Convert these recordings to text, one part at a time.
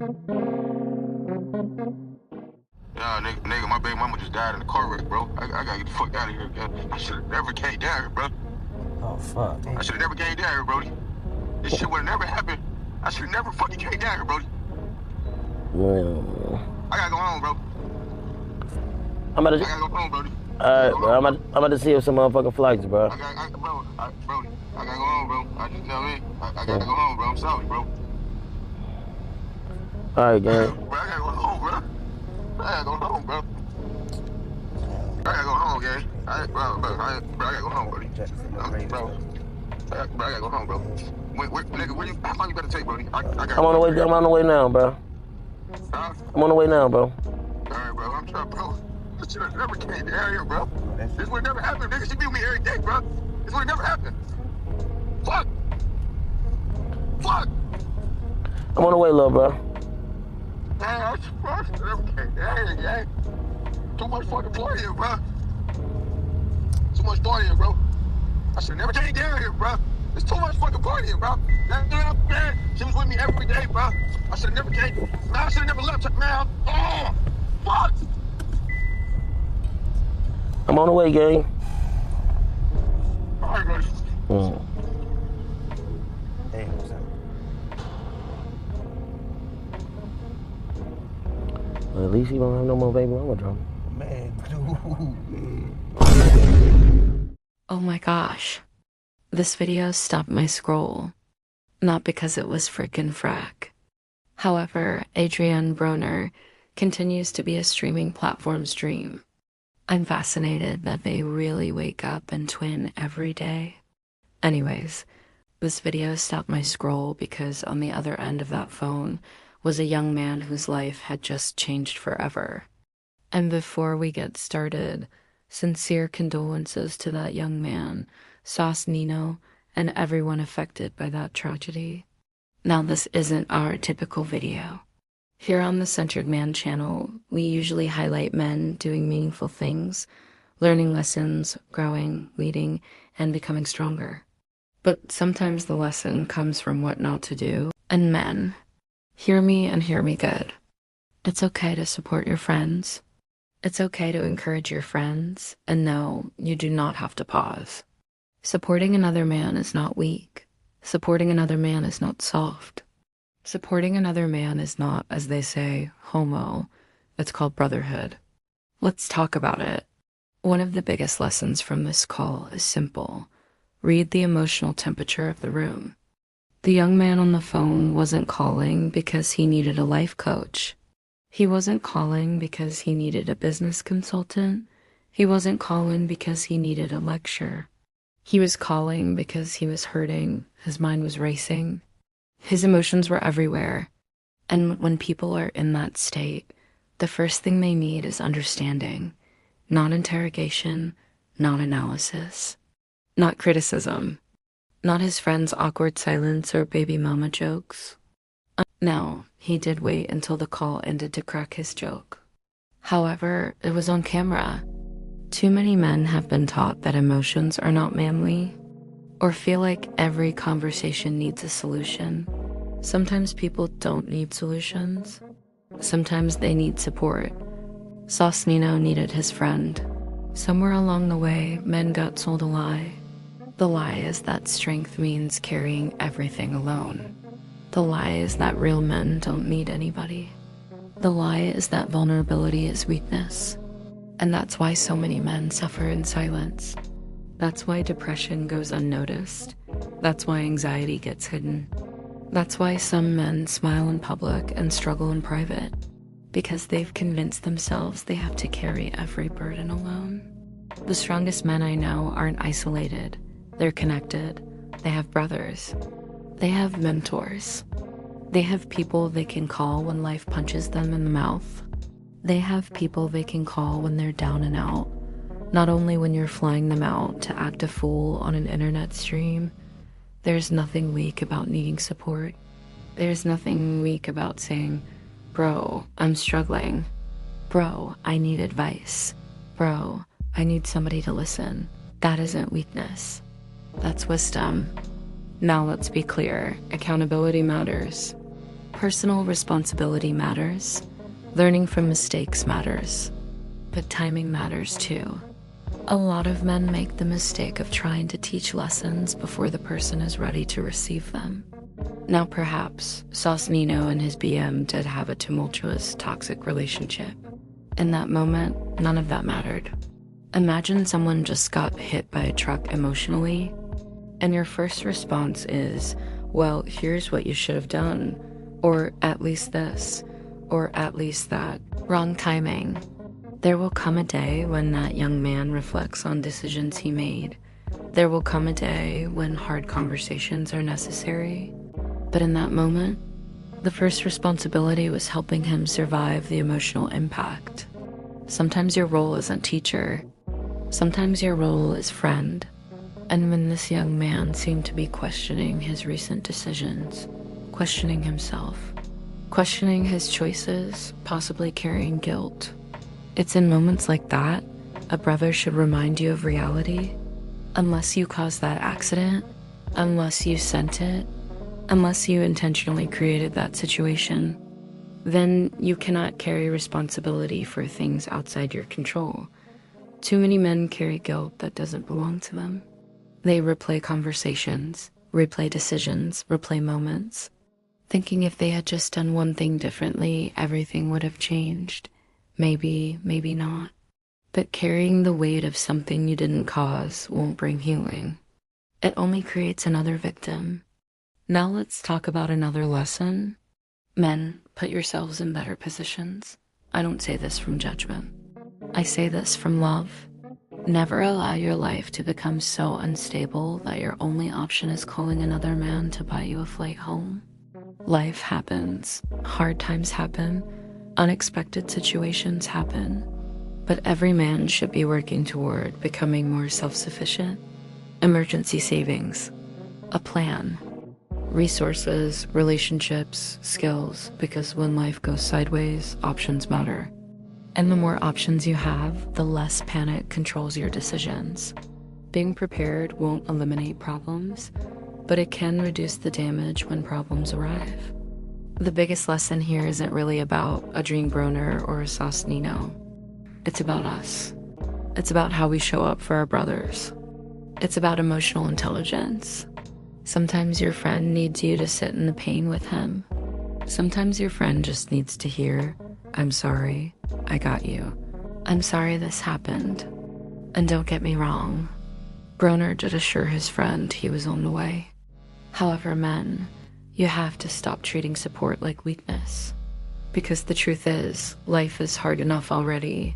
Yeah, nigga, my baby mama just died in a car wreck, bro. I gotta get the fuck out of here, man. I should've never came down here, bro. Oh, fuck. I should've never came down here, Brody. This shit would've never happened. I should've never fucking came down here, Brody. I gotta go home, bro. I gotta go home, Brody. Alright, bro. I'm about to see if some motherfucking flights, bro. Brody, I gotta go home, bro. You know what I mean? I gotta go home, bro. I'm sorry, bro. Alright, gang. Bro, I gotta go home, bro. I gotta go home, bro. I gotta go home, gang. I gotta go home, Brody. Bro, I gotta go home, bro. Nigga, how long you gotta take, Brody? I'm on the way now, bro. Huh? I'm on the way now, bro. Alright, bro. I'm trying, bro. This shit never came down here, bro. This would never happen. Niggas, you be with me every day, bro. This would never happen. Fuck. I'm on the way, little bro. Man, that's never came down here, gang. Too much fucking partying, bro. Too much partying, bro. I should never came down here, bro. There's too much fucking partying, bro. Man, she was with me every day, bro. I should never came. Man, I should never left her, man. Oh, fuck. I'm on the way, gang. All right, buddy. Damn, what's that? Well, at least you don't have no more baby mama drama. Man, Oh my gosh. This video stopped my scroll. Not because it was frickin' frack. However, Adrien Bronner continues to be a streaming platform's dream. I'm fascinated that they really wake up and twin every day. Anyways, this video stopped my scroll because on the other end of that phone was a young man whose life had just changed forever. And before we get started, sincere condolences to that young man, Sauce Nino, and everyone affected by that tragedy. Now, this isn't our typical video. Here on the Centered Man channel, we usually highlight men doing meaningful things, learning lessons, growing, leading, and becoming stronger. But sometimes the lesson comes from what not to do. And men, hear me and hear me good. It's okay to support your friends. It's okay to encourage your friends. And no, you do not have to pause. Supporting another man is not weak. Supporting another man is not soft. Supporting another man is not, as they say, homo. It's called brotherhood. Let's talk about it. One of the biggest lessons from this call is simple. Read the emotional temperature of the room. The young man on the phone wasn't calling because he needed a life coach. He wasn't calling because he needed a business consultant. He wasn't calling because he needed a lecture. He was calling because he was hurting. His mind was racing. His emotions were everywhere. And when people are in that state, the first thing they need is understanding, not interrogation, not analysis, not criticism, not his friend's awkward silence or baby mama jokes. Now, he did wait until the call ended to crack his joke. However, it was on camera. Too many men have been taught that emotions are not manly, or feel like every conversation needs a solution. Sometimes people don't need solutions. Sometimes they need support. Sauce Nino needed his friend. Somewhere along the way, men got sold a lie. The lie is that strength means carrying everything alone. The lie is that real men don't need anybody. The lie is that vulnerability is weakness. And that's why so many men suffer in silence. That's why depression goes unnoticed. That's why anxiety gets hidden. That's why some men smile in public and struggle in private. Because they've convinced themselves they have to carry every burden alone. The strongest men I know aren't isolated. They're connected. They have brothers. They have mentors. They have people they can call when life punches them in the mouth. They have people they can call when they're down and out. Not only when you're flying them out to act a fool on an internet stream. There's nothing weak about needing support. There's nothing weak about saying, bro, I'm struggling. Bro, I need advice. Bro, I need somebody to listen. That isn't weakness. That's wisdom. Now let's be clear, accountability matters. Personal responsibility matters. Learning from mistakes matters. But timing matters too. A lot of men make the mistake of trying to teach lessons before the person is ready to receive them. Now perhaps Sauce Nino and his BM did have a tumultuous, toxic relationship. In that moment, none of that mattered. Imagine someone just got hit by a truck emotionally, and your first response is, well, here's what you should have done, or at least this, or at least that. Wrong timing. There will come a day when that young man reflects on decisions he made. There will come a day when hard conversations are necessary. But in that moment, the first responsibility was helping him survive the emotional impact. Sometimes your role isn't teacher. Sometimes your role is friend. And when this young man seemed to be questioning his recent decisions, questioning himself, questioning his choices, possibly carrying guilt, it's in moments like that a brother should remind you of reality. Unless you caused that accident, unless you sent it, unless you intentionally created that situation, then you cannot carry responsibility for things outside your control. Too many men carry guilt that doesn't belong to them. They replay conversations, replay decisions, replay moments, thinking if they had just done one thing differently, everything would have changed. Maybe, maybe not. But carrying the weight of something you didn't cause won't bring healing. It only creates another victim. Now let's talk about another lesson. Men, put yourselves in better positions. I don't say this from judgment. I say this from love. Never allow your life to become so unstable that your only option is calling another man to buy you a flight home. Life happens. Hard times happen. Unexpected situations happen. But every man should be working toward becoming more self-sufficient. Emergency savings. A plan. Resources, relationships, skills, because when life goes sideways, options matter. And the more options you have, the less panic controls your decisions. Being prepared won't eliminate problems, but it can reduce the damage when problems arrive. The biggest lesson here isn't really about Adrien Bronner or Sauce Nino. It's about us. It's about how we show up for our brothers. It's about emotional intelligence. Sometimes your friend needs you to sit in the pain with him. Sometimes your friend just needs to hear, I'm sorry, I got you. I'm sorry this happened. And don't get me wrong, Bronner did assure his friend he was on the way. However, men, you have to stop treating support like weakness. Because the truth is, life is hard enough already.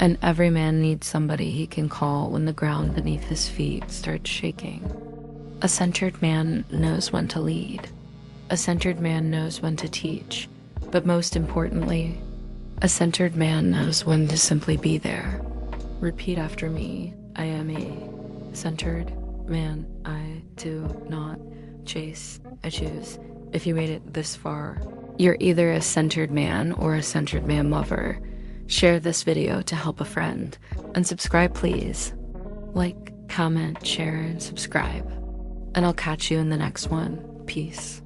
And every man needs somebody he can call when the ground beneath his feet starts shaking. A centered man knows when to lead. A centered man knows when to teach. But most importantly, a centered man knows when to simply be there. Repeat after me. I am a centered man. I do not chase. I choose. If you made it this far, you're either a centered man or a centered man lover. Share this video to help a friend. And subscribe, please. Like, comment, share, and subscribe. And I'll catch you in the next one. Peace.